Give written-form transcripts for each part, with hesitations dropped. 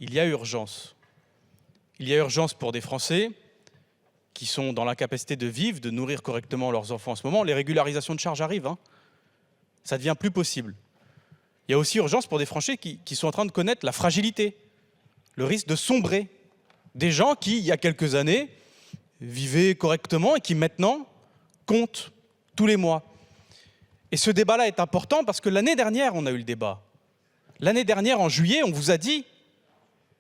il y a urgence. Il y a urgence pour des Français qui sont dans l'incapacité de vivre, de nourrir correctement leurs enfants en ce moment. Les régularisations de charges arrivent, hein. Ça devient plus possible. Il y a aussi urgence pour des Français qui sont en train de connaître la fragilité, le risque de sombrer. Des gens qui, il y a quelques années, vivaient correctement et qui maintenant comptent tous les mois. Et ce débat-là est important parce que l'année dernière, on a eu le débat. L'année dernière, en juillet, on vous a dit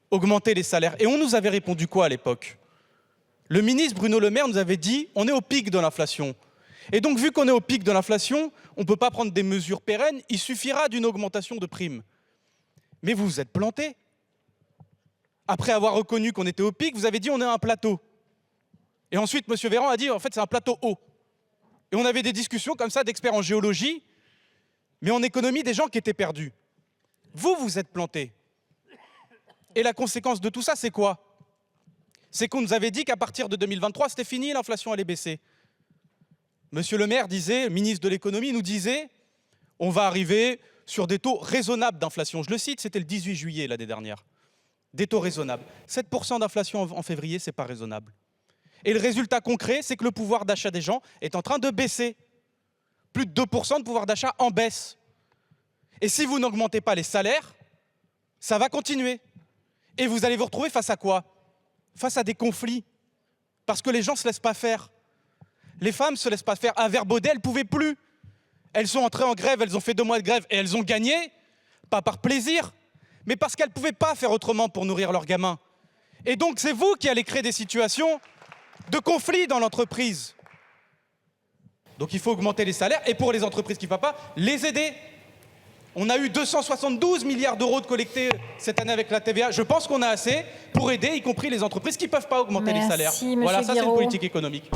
augmenter les salaires. Et on nous avait répondu quoi à l'époque? Le ministre Bruno Le Maire nous avait dit on est au pic de l'inflation. Et donc, vu qu'on est au pic de l'inflation, on ne peut pas prendre des mesures pérennes, il suffira d'une augmentation de primes. Mais vous vous êtes plantés. Après avoir reconnu qu'on était au pic, vous avez dit on est à un plateau. Et ensuite, M. Véran a dit en fait c'est un plateau haut. Et on avait des discussions comme ça d'experts en géologie, mais en économie, des gens qui étaient perdus. Vous, vous êtes plantés. Et la conséquence de tout ça, c'est quoi? C'est qu'on nous avait dit qu'à partir de 2023, c'était fini, l'inflation allait baisser. Monsieur le maire disait, ministre de l'économie nous disait, on va arriver sur des taux raisonnables d'inflation. Je le cite, c'était le 18 juillet l'année dernière. Des taux raisonnables. 7% d'inflation en février, c'est pas raisonnable. Et le résultat concret, c'est que le pouvoir d'achat des gens est en train de baisser. Plus de 2% de pouvoir d'achat en baisse. Et si vous n'augmentez pas les salaires, ça va continuer. Et vous allez vous retrouver face à quoi? Face à des conflits. Parce que les gens ne se laissent pas faire. Les femmes ne se laissent pas faire. À Verbaudet, elles ne pouvaient plus. Elles sont entrées en grève, elles ont fait 2 mois de grève et elles ont gagné, pas par plaisir, mais parce qu'elles ne pouvaient pas faire autrement pour nourrir leurs gamins. Et donc c'est vous qui allez créer des situations de conflit dans l'entreprise. Donc il faut augmenter les salaires et pour les entreprises qui ne peuvent pas, les aider. On a eu 272 milliards d'euros de collectés cette année avec la TVA. Je pense qu'on a assez pour aider, y compris les entreprises qui ne peuvent pas augmenter les salaires. Merci, voilà, ça c'est une Guiraud. politique économique.